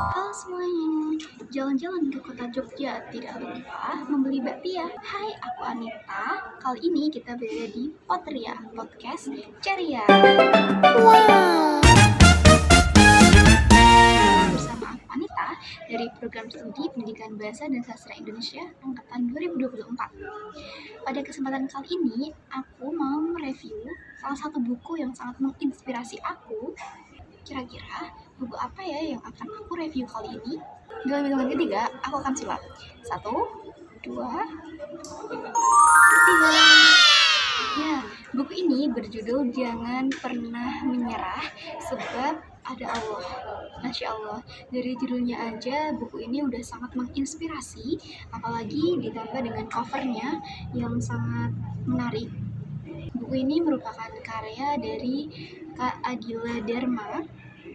Halo semuanya, jalan-jalan ke kota Jogja tidak lupa membeli bakpia. Hai, aku Anita. Kali ini kita berada di Potria, podcast Ceria. Bersama aku Anita dari program studi Pendidikan Bahasa dan Sastra Indonesia angkatan 2024. Pada kesempatan kali ini, aku mau mereview salah satu buku yang sangat menginspirasi aku. Kira-kira buku apa ya yang akan aku review kali ini? Dalam hitungan ketiga, aku akan silat. 1, 2, 3. Ya, buku ini berjudul Jangan Pernah Menyerah Sebab Ada Allah. Masya Allah, dari judulnya aja buku ini udah sangat menginspirasi, apalagi ditambah dengan covernya yang sangat menarik. Buku ini merupakan karya dari Kak Adila Dharma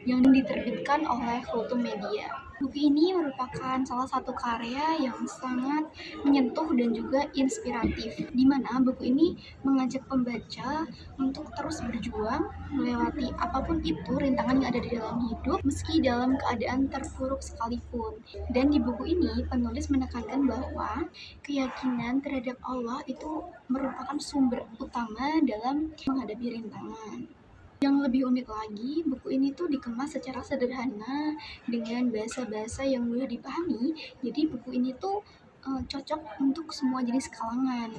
yang diterbitkan oleh Kultum Media. Buku ini merupakan salah satu karya yang sangat menyentuh dan juga inspiratif, di mana buku ini mengajak pembaca untuk terus berjuang melewati apapun itu rintangan yang ada di dalam hidup, meski dalam keadaan terpuruk sekalipun. Dan di buku ini penulis menekankan bahwa keyakinan terhadap Allah itu merupakan sumber utama dalam menghadapi rintangan. Yang lebih unik lagi, buku ini tuh dikemas secara sederhana dengan bahasa-bahasa yang mudah dipahami. Jadi buku ini tuh cocok untuk semua jenis kalangan.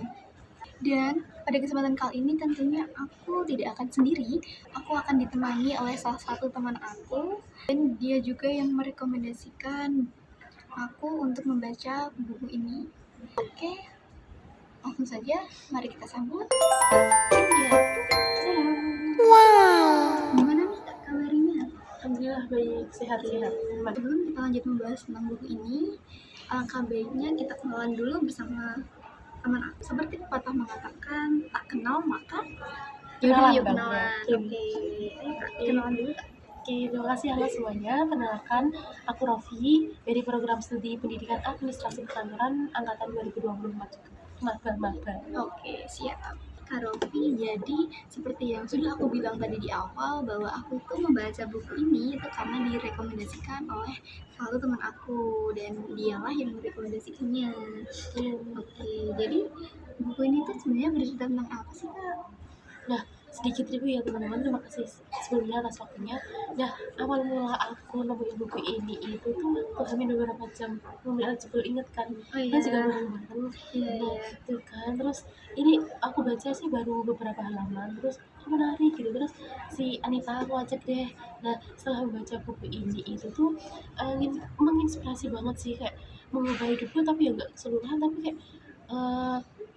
Dan pada kesempatan kali ini tentunya aku tidak akan sendiri. Aku akan ditemani oleh salah satu teman aku, dan dia juga yang merekomendasikan aku untuk membaca buku ini. Oke, langsung saja mari kita sambut Cynthia. Gimana nih Kak kabarnya? Alhamdulillah baik, sehat-sehat. Sebelum kita lanjut membahas tentang buku ini, alangkah baiknya kita kenalan dulu bersama teman aku. Seperti pepatah mengatakan, tak kenal maka yaudah yuk kenalan. Oke, ayo Kak, kenalan dulu Kak. Oke, terima kasih halo semuanya. Perkenalkan, aku Rofi dari program studi Pendidikan Administrasi Perkantoran angkatan 2024 juga. Maba. Oke, siap. Kak Rofi, jadi seperti yang sudah aku bilang tadi di awal bahwa aku itu membaca buku ini itu karena direkomendasikan oleh salah satu teman aku dan dialah yang merekomendasikannya. Oke, jadi buku ini tuh sebenarnya bercerita tentang apa sih Kak? Nah, sedikit review ya teman-teman, terima kasih sebelumnya atas waktunya. Nah, awal mula aku nemuin buku ini itu tuh hamin beberapa jam, kemudian juga inget kan, Oh iya. kan juga bareng-bareng. Iya, Nah, iya. itu kan, terus ini aku baca sih baru beberapa halaman, terus menarik gitu, terus si Anita aku ajak deh. Nah, setelah membaca buku ini itu tuh menginspirasi banget sih, kayak mengubah hidupku, tapi ya nggak keseluruhan, tapi kayak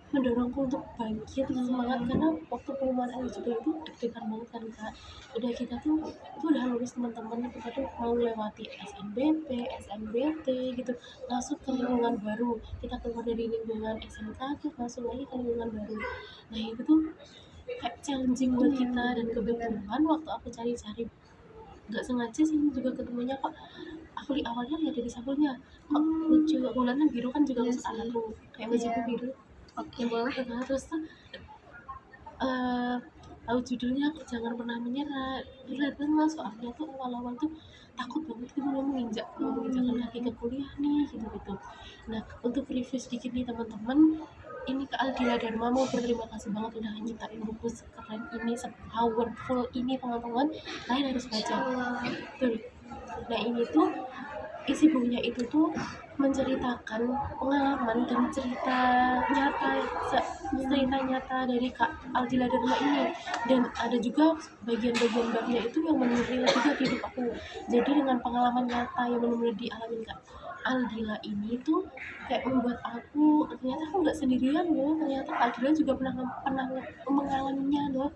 mendorongku untuk bangkit semangat, karena waktu pengumuman eligible itu deg-degan banget kan Kak. Udah kita tuh itu udah lulus teman-teman, kita tuh mau lewati SNBP, SNBT gitu, masuk ke lingkungan baru, kita keluar dari lingkungan SMK tuh masuk lagi ke lingkungan baru. Nah itu tuh kayak challenging buat kita, dan kebetulan waktu aku cari-cari nggak sengaja sih juga ketemunya kok. Aku di awalnya lihat dari sampulnya kok lucu, bulannya biru kan juga Iya masuk sih. aku kayak bajuku Iya. biru. Oke, boleh. Nah, terus tuh tahu judulnya Jangan Pernah Menyerah, berat banget soalnya tuh awal-awal tuh takut banget gitu mau menginjakkan kaki ke kuliah nih gitu. Nah, untuk review sedikit nih teman-teman, ini Kak Aldila Dharma mau berterima kasih banget udah nyiptain buku sekeren ini, se-powerful ini teman-teman, kalian harus baca. Tuh. Nah ini tuh isi bukunya itu tuh menceritakan pengalaman dan cerita nyata dari Kak Aldila Dharma ini, dan ada juga bagian-bagian babnya itu yang benar-benar juga di hidup aku. Jadi dengan pengalaman nyata yang benar-benar dialami Kak Aldila ini tuh kayak membuat aku ternyata aku nggak sendirian loh, ternyata Kak Aldila juga pernah mengalaminya loh.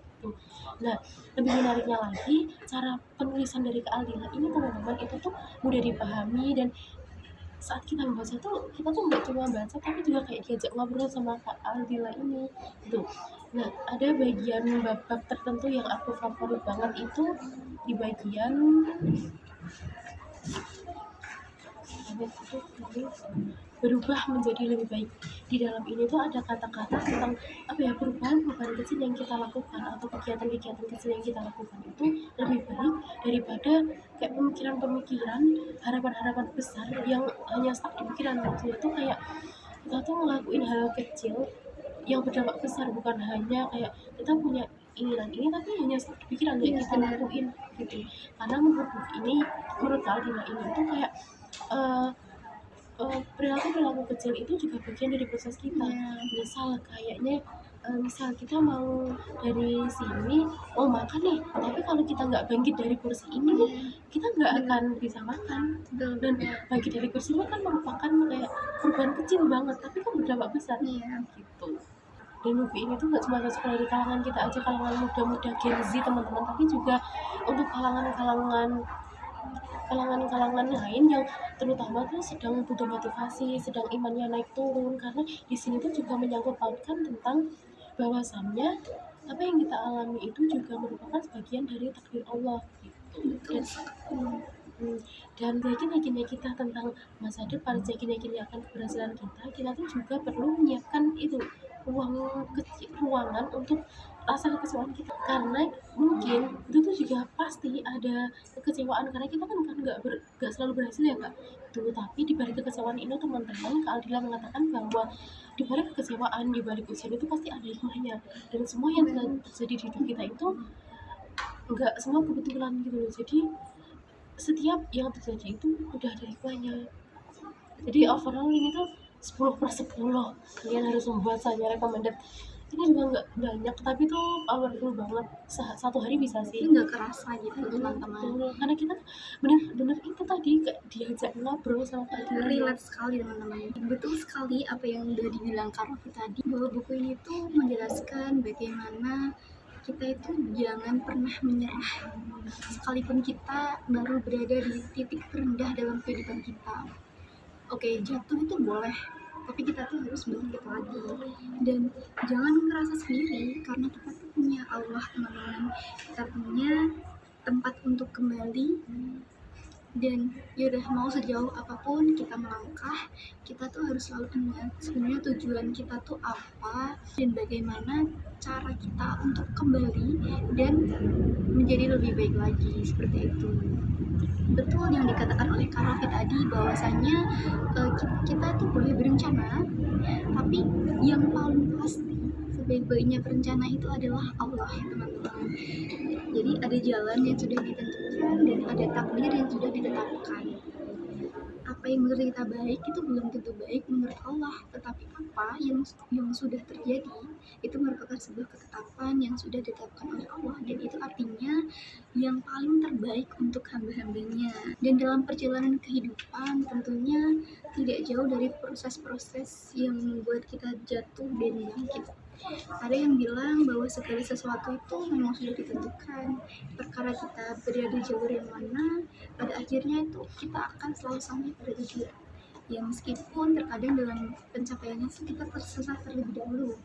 Nah, lebih menariknya lagi, cara penulisan dari Kak Aldila ini teman-teman itu tuh mudah dipahami, dan saat kita membaca tuh kita tuh nggak cuma baca tapi juga kayak diajak ngobrol sama Kak Aldila ini gitu. Nah, ada bagian bab-bab tertentu yang aku favorit banget itu di bagian amit itu berubah menjadi lebih baik. Di dalam ini tuh ada kata-kata tentang apa ya, perubahan kecil yang kita lakukan atau kegiatan-kegiatan kecil yang kita lakukan itu lebih baik daripada kayak pemikiran-pemikiran, harapan-harapan besar yang hanya stuck di pikiran. Maksudnya tuh kayak kita tuh ngelakuin hal kecil yang berdampak besar, bukan hanya kayak kita punya keinginan ini tapi hanya stuck di pikiran kayak Iya, kita benar. lakuin gitu. Karena menurut Aldina ini tuh kayak eh, perilaku-perilaku kecil itu juga bagian dari proses kita. Iya. Misal kayaknya misal kita mau dari sini mau makan nih, tapi kalau kita nggak bangkit dari kursi ini nih, kita nggak akan bisa makan. Betul, Dan benar. bangkit dari kursi ini kan merupakan kayak perubahan kecil banget, tapi kan berdampak besar Iya. gitu. Dan movie ini tuh nggak cuma cocok dari kalangan kita aja, kalangan muda-muda Gen Z teman-teman, tapi juga untuk kalangan lain yang terutama tuh sedang butuh motivasi, sedang imannya naik turun, karena di sini tuh juga menyangkut pautkan tentang bahwasannya apa yang kita alami itu juga merupakan sebagian dari takdir Allah gitu. Betul. Dan yakin-yakinnya kita tentang masa depan, yakin-yakinnya akan keberhasilan kita tuh juga perlu menyiapkan itu ruangan untuk rasa kekecewaan kita, karena mungkin itu tuh juga pasti ada kekecewaan karena kita kan nggak selalu berhasil ya kak tuh. Tapi di balik kekecewaan itu teman-teman, Kak Aldila mengatakan bahwa di balik kekecewaan, di balik ujian itu pasti ada hikmahnya, dan semua yang terjadi di hidup kita itu nggak semua kebetulan gitu loh. Jadi setiap yang terjadi itu udah ada hikmahnya. Jadi overall ini tuh 10/10 kalian harus membuat saja recommended. Ini juga nggak banyak tapi tuh powerful banget, satu hari bisa sih. Nggak kerasa gitu teman-teman. Karena kita bener-bener itu tadi kayak diajak ngobrol sama Kak Aldila. Relate sekali teman-teman. Betul sekali apa yang udah dibilang Kak Rofi tadi, bahwa buku ini tuh menjelaskan bagaimana kita itu jangan pernah menyerah sekalipun kita baru berada di titik terendah dalam kehidupan kita. Oke, jatuh itu boleh, tapi kita tuh harus bangkit lagi, dan jangan ngerasa sendiri karena kita tuh punya Allah teman-teman. Kita punya tempat untuk kembali, dan yaudah mau sejauh apapun kita melangkah, kita tuh harus selalu ingat sebenarnya tujuan kita tuh apa dan bagaimana cara kita untuk kembali dan menjadi lebih baik lagi, seperti itu. Betul yang dikatakan oleh Kak Raffi tadi, bahwasanya kita tuh boleh berencana, tapi yang paling pasti sebaik-baiknya berencana itu adalah Allah, teman-teman. Jadi ada jalan yang sudah ditentukan dan ada takdir yang sudah ditetapkan. Apa yang menurut kita baik itu belum tentu baik menurut Allah, tetapi apa yang sudah terjadi itu merupakan sebuah ketetapan yang sudah ditetapkan oleh Allah, dan itu artinya yang paling terbaik untuk hamba-hambanya. Dan dalam perjalanan kehidupan tentunya tidak jauh dari proses-proses yang membuat kita jatuh dan bangkit. Ada yang bilang bahwa segala sesuatu itu memang sudah ditentukan. Perkara kita berada di jalur yang mana, pada akhirnya itu kita akan selalu sampai pada tujuan. Ya meskipun terkadang dalam pencapaiannya kita tersesat terlebih dahulu,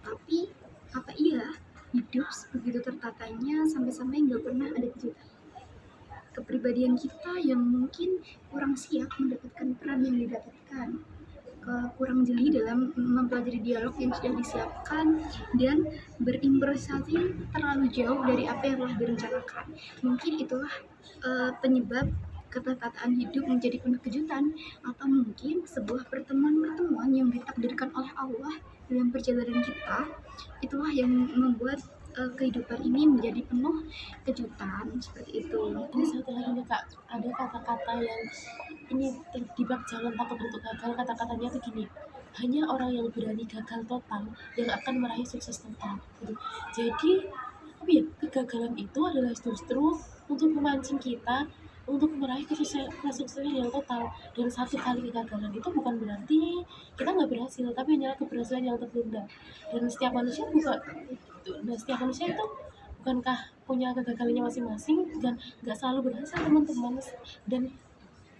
tapi apa iya hidup begitu tertatanya sampai-sampai nggak pernah ada kejutan? Kepribadian kita yang mungkin kurang siap mendapatkan peran yang didapatkan, kurang jeli dalam mempelajari dialog yang sudah disiapkan, dan berimprovisasi terlalu jauh dari apa yang telah direncanakan. Mungkin itulah penyebab ketatakan hidup menjadi penuh kejutan, atau mungkin sebuah pertemuan-pertemuan yang ditakdirkan oleh Allah dalam perjalanan kita, itulah yang membuat kehidupan ini menjadi penuh kejutan, seperti itu. Ada satu lagi nih kak, ada kata-kata yang ini di bab jangan takut untuk gagal. Kata-katanya tuh gini, hanya orang yang berani gagal total yang akan meraih sukses total gitu. Jadi apa ya, kegagalan itu adalah justru untuk memancing kita untuk meraih kesuksesan yang total. Dan satu kali kegagalan itu bukan berarti kita nggak berhasil, tapi hanyalah keberhasilan yang tertunda. Dan setiap manusia juga setiap manusia itu bukankah punya kegagalannya masing-masing, dan nggak selalu berhasil teman-teman. Dan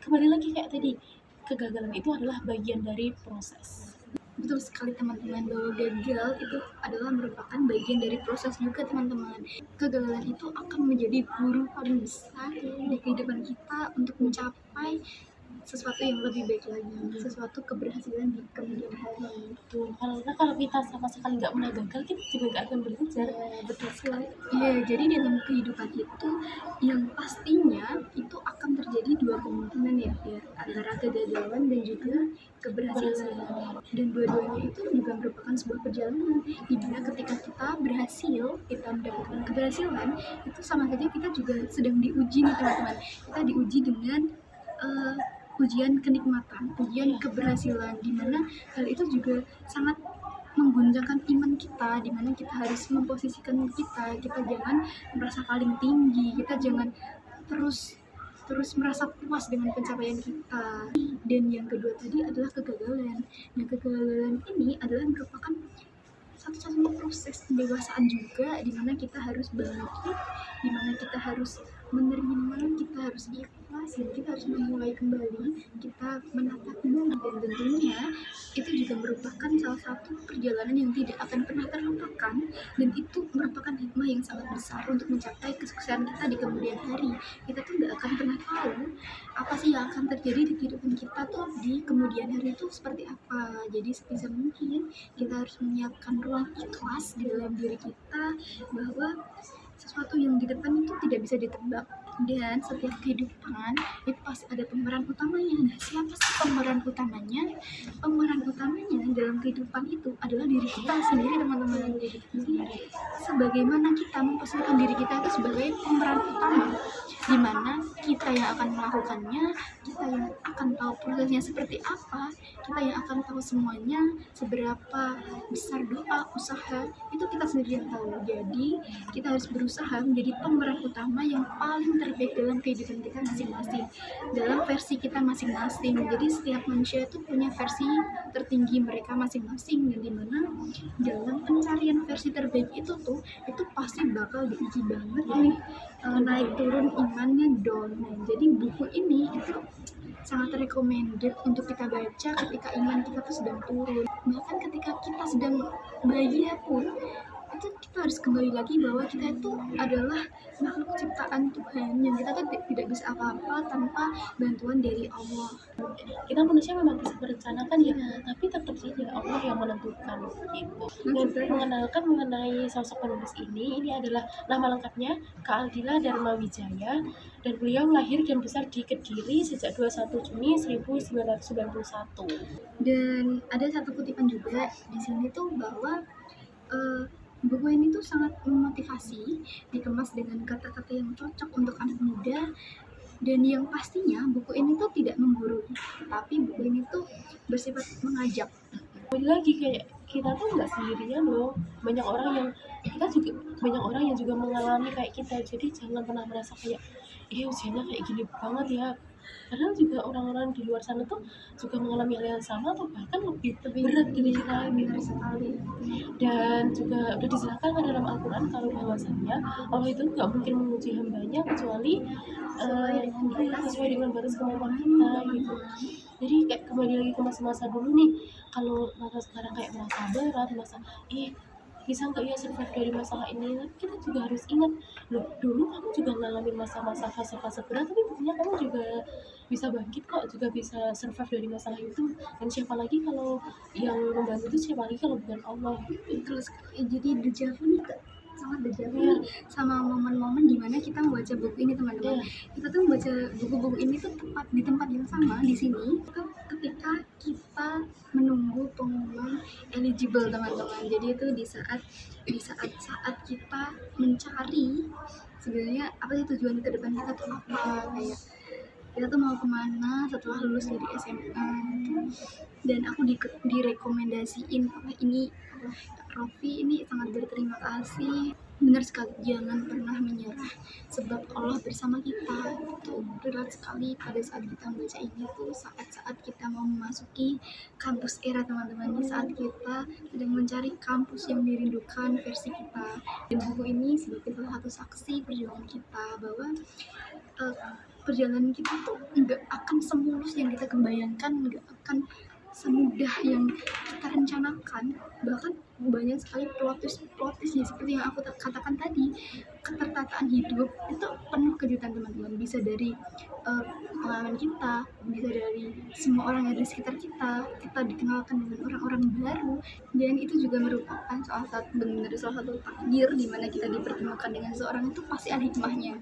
kembali lagi kayak tadi, kegagalan itu adalah bagian dari proses. Betul sekali teman-teman, bahwa gagal itu adalah merupakan bagian dari proses juga teman-teman. Kegagalan itu akan menjadi guru paling besar di kehidupan kita untuk mencapai sesuatu yang lebih baik lagi, sesuatu keberhasilan di kemudian hari. Betul. Karena kalau kita sama sekali nggak pernah gagal, kita juga nggak akan belajar. Ya, betul sekali. Ya, jadi dalam kehidupan itu yang pastinya itu akan terjadi dua kemungkinan ya, antara kegagalan dan juga keberhasilan. Dan dua-duanya itu juga merupakan sebuah perjalanan di mana ketika kita berhasil, kita mendapatkan keberhasilan, itu sama saja kita juga sedang diuji nih teman-teman. Kita diuji dengan ujian kenikmatan, ujian keberhasilan, di mana hal itu juga sangat mengguncangkan iman kita, di mana kita harus memposisikan kita jangan merasa paling tinggi, kita jangan terus merasa puas dengan pencapaian kita. Dan yang kedua tadi adalah kegagalan. Nah, kegagalan ini adalah merupakan satu-satunya proses pendewasaan juga, di mana kita harus bangkit, di mana kita harus menerima, kita harus ikhlas, dan kita harus memulai kembali, kita menata kembali. Dan tentunya itu juga merupakan salah satu perjalanan yang tidak akan pernah terlupakan, dan itu merupakan hikmah yang sangat besar untuk mencapai kesuksesan kita di kemudian hari. Kita tuh nggak akan pernah tahu apa sih yang akan terjadi di kehidupan kita tuh di kemudian hari itu seperti apa. Jadi sebisa mungkin kita harus menyiapkan ruang ikhlas di dalam diri kita, bahwa sesuatu yang di depan itu tidak bisa ditebak, dan setiap kehidupan itu pasti ada pemeran utamanya. Nah, siapa sih pemeran utamanya? Pemeran utamanya dalam kehidupan itu adalah diri kita sendiri, teman-teman. Jadi sebagaimana kita memposisikan diri kita itu sebagai pemeran utama, di mana kita yang akan melakukannya, kita yang akan tahu prosesnya seperti apa, kita yang akan tahu semuanya, seberapa besar doa, usaha, itu kita sendiri yang tahu. Jadi kita harus berusaha menjadi pemeran utama yang paling terbaik dalam kehidupan kita masing-masing, dalam versi kita masing-masing. Jadi setiap manusia itu punya versi tertinggi mereka masing-masing, dan dimana dalam pencarian versi terbaik itu pasti bakal diuji banget nih, naik turun imannya down. Jadi buku ini itu sangat recommended untuk kita baca ketika iman kita tuh sedang turun, bahkan ketika kita sedang bahagia pun itu kita harus kembali lagi bahwa kita itu adalah makhluk ciptaan Tuhan, yang kita tuh tidak bisa apa-apa tanpa bantuan dari Allah. Kita manusia memang bisa merencanakan ya, tapi tetap saja Allah yang menentukan gitu. Dan mengenalkan mengenai sosok penulis ini adalah nama lengkapnya Kak Aldila Dharma Wijaya, dan beliau lahir dan besar di Kediri sejak 21 Juni 1991. Dan ada satu kutipan juga di sini tuh bahwa buku ini tuh sangat memotivasi, dikemas dengan kata-kata yang cocok untuk anak muda, dan yang pastinya buku ini tuh tidak menggurui, tetapi buku ini tuh bersifat mengajak. Lagi kayak kita tuh nggak sendirian loh, banyak orang yang juga mengalami kayak kita. Jadi jangan pernah merasa kayak usianya kayak gini banget ya, padahal juga orang-orang di luar sana tuh juga mengalami hal yang sama atau bahkan lebih berat dari kita. Benar sekali. Dan juga udah dijelaskan dalam Al-Quran kalau bahwasannya Allah itu nggak mungkin menguji hambanya kecuali sesuai dengan batas kemampuan kita gitu. Jadi kayak kembali lagi ke masa-masa dulu nih, kalau masa sekarang kayak merasa berat, merasa bisa nggak ya survive dari masalah ini, tapi kita juga harus ingat loh, dulu kamu juga ngalamin masa-masa fase-fase berat, tapi buktinya kamu juga bisa bangkit kok, juga bisa survive dari masalah itu. Dan siapa lagi kalau yang membantu itu, siapa lagi kalau bukan Allah gitu. Terus jadi dejavu nih, sangat dejavu nih sama momen-momen dimana kita membaca buku ini, teman-teman. Kita tuh membaca buku-buku ini tuh tepat di tempat yang sama di sini tuh ketika kita menunggu pengumuman eligible, teman-teman. Jadi itu di saat kita mencari sebenarnya apa sih tujuan ke depan kita tuh apa, kayak kita tuh mau kemana setelah lulus dari SMA. Dan aku direkomendasiin ini Rofi ini sangat berterima kasih. Benar sekali, jangan pernah menyerah sebab Allah bersama kita. Itu berat sekali pada saat kita membaca ini tuh, saat kita mau memasuki kampus era, teman-teman. Ini saat kita sedang mencari kampus yang dirindukan versi kita. Dan buku ini sebagai salah satu saksi perjuangan kita bahwa perjalanan kita tuh nggak akan semulus yang kita kebayangkan, nggak akan semudah yang kita rencanakan. Bahkan banyak sekali plot twist ya, seperti yang aku katakan tadi, ketertataan hidup itu penuh kejutan teman-teman. Bisa dari pengalaman kita, bisa dari semua orang yang ada di sekitar kita dikenalkan dengan orang-orang baru, dan itu juga merupakan salah satu takdir di mana kita dipertemukan dengan seseorang. Itu pasti ada hikmahnya.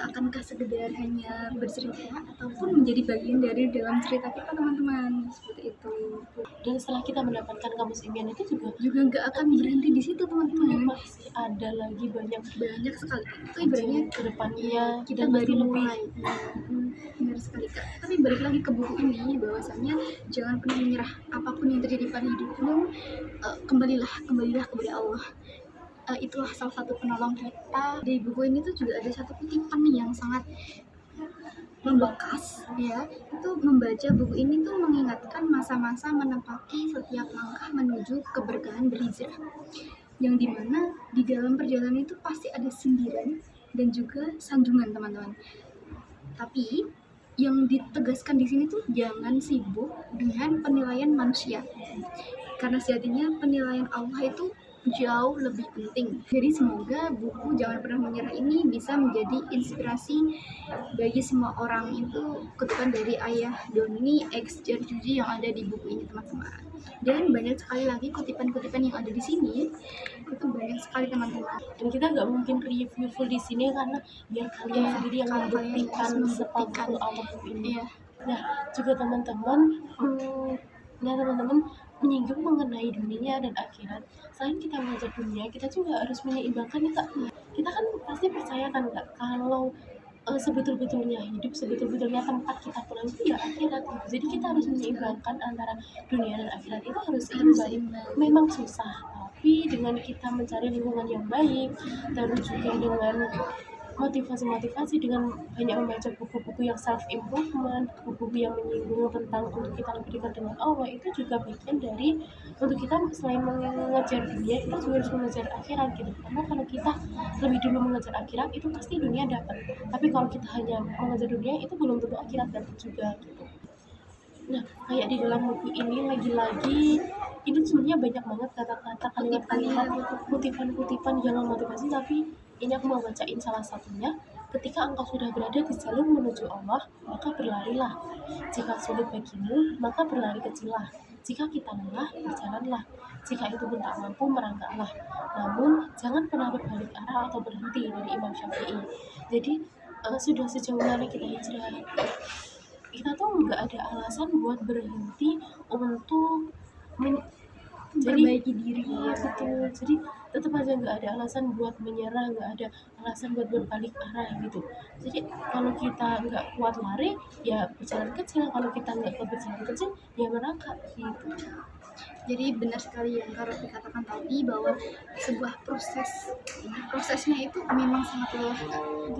Akankah sekedar hanya bercerita ataupun menjadi bagian dari dalam cerita kita teman-teman, seperti itu. Dan setelah kita mendapatkan kamus impian itu juga Nggak akan berhenti di situ teman-teman, masih ada lagi banyak sekali. Itu ibaratnya ke depannya kita dan baru pasti lebih. mulai. Benar sekali Kak. Tapi balik lagi ke buku ini, bahwasannya jangan pernah menyerah apapun yang terjadi pada hidupmu. Kembalilah kepada Allah. Itulah salah satu penolong kita. Di buku ini tuh juga ada satu kutipan nih yang sangat membekas ya. Itu membaca buku ini tuh mengingatkan masa-masa menempati setiap langkah menuju keberkahan berhijrah, yang dimana di dalam perjalanan itu pasti ada sindiran dan juga sanjungan teman-teman. Tapi yang ditegaskan di sini tuh jangan sibuk dengan penilaian manusia, karena sejatinya penilaian Allah itu jauh lebih penting. Jadi semoga buku Jangan Pernah Menyerah ini bisa menjadi inspirasi bagi semua orang. Itu kutipan dari ayah Doni X Jarjuji yang ada di buku ini teman-teman. Dan banyak sekali lagi kutipan-kutipan yang ada di sini. Itu banyak sekali teman-teman. Dan kita nggak mungkin review full di sini karena biar kalian sendiri yang membuktikan sepowerful Allah ini. Nah juga teman-teman menyinggung mengenai dunia dan akhirat. Selain kita belajar dunia, kita juga harus menyeimbangkan nih Kak. Kita kan pasti percaya kan Kak, kalau sebetul-betulnya hidup, sebetul-betulnya tempat kita pulang itu ya akhirat gitu. Jadi kita harus menyeimbangkan antara dunia dan akhirat, itu harus seimbang. Memang susah, tapi dengan kita mencari lingkungan yang baik, terus juga dengan motivasi dengan banyak membaca buku-buku yang self improvement, buku-buku yang menyinggung tentang untuk kita lebih dekat dengan Allah, itu juga bagian dari untuk kita selain mengejar dunia, kita juga harus mengejar akhirat gitu. Karena kalau kita lebih dulu mengejar akhirat, itu pasti dunia dapat. Tapi kalau kita hanya mengejar dunia, itu belum tentu akhirat dapat juga gitu. Nah, kayak di dalam buku ini lagi-lagi itu sebenarnya banyak banget kata-kata, kalimat-kalimat, kutipan-kutipan yang memotivasi, tapi ini aku mau bacain salah satunya. Ketika engkau sudah berada di jalur menuju Allah, maka berlarilah. Jika sulit bagimu, maka berlari kecillah. Jika kita lelah, berjalanlah. Jika itu pun tak mampu, merangkaklah. Namun, jangan pernah berbalik arah atau berhenti, dari Imam Syafi'i. Jadi, sudah sejauh mana kita hijrah, kita tuh nggak ada alasan buat berhenti untuk Memperbaiki diri. Betul. Jadi tetap aja nggak ada alasan buat menyerah, nggak ada alasan buat berbalik arah gitu. Jadi kalau kita nggak kuat lari, ya berjalan kecil. Kalau kita nggak kuat berjalan kecil, ya merangkak gitu. Jadi benar sekali yang Kak Rofi katakan tadi, bahwa sebuah prosesnya itu memang sangat lelah,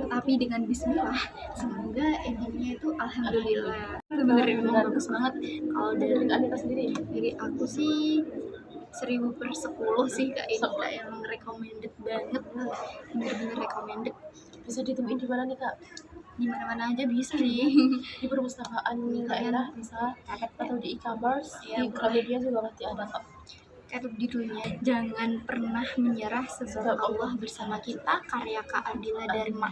tetapi dengan bismillah semoga endingnya itu alhamdulillah. Benar bagus banget. Kalau dari Anita sendiri, dari aku sih 1000/10 sih Kak, ini Kak yang recommended banget, bener-bener recommended. bisa ditemuin di mana nih Kak? Di mana-mana aja bisa sih. Di perpustakaan daerah bisa, atau di e-commerce, di Gramedia juga pasti ada Kak. Kayak judulnya Jangan Pernah Menyerah Sebab Allah Bersama Kita, karya Kak Aldila Dharma.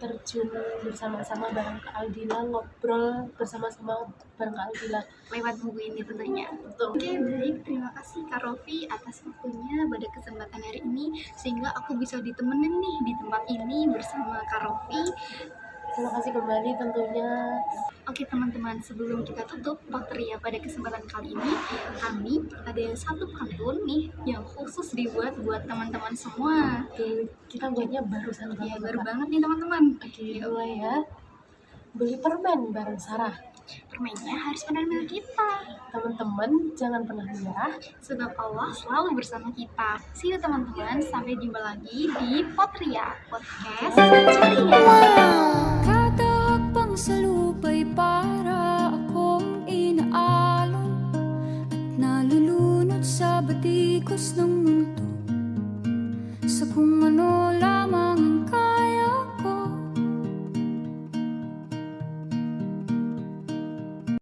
Terjun bersama-sama bareng Kak Aldila, ngobrol bersama-sama bareng Kak Aldila lewat buku ini tentunya. Oke, baik, terima kasih Kak Rofi atas waktunya pada kesempatan hari ini, sehingga aku bisa ditemenin nih di tempat ini bersama Kak Rofi. Terima kasih kembali tentunya. Oke teman-teman, sebelum kita tutup Potria pada kesempatan kali ini, kami ada satu pantun nih yang khusus dibuat buat teman-teman semua. Kita buatnya barusan Ya, banget baru Kak. banget nih teman-teman. Oke, mulai ya. Beli permen bareng Sarah. Permennya harus benar milik kita, Teman-teman jangan pernah menyerah. sebab Allah selalu bersama kita. See you teman-teman, sampai jumpa lagi di Potria Podcast Ceria.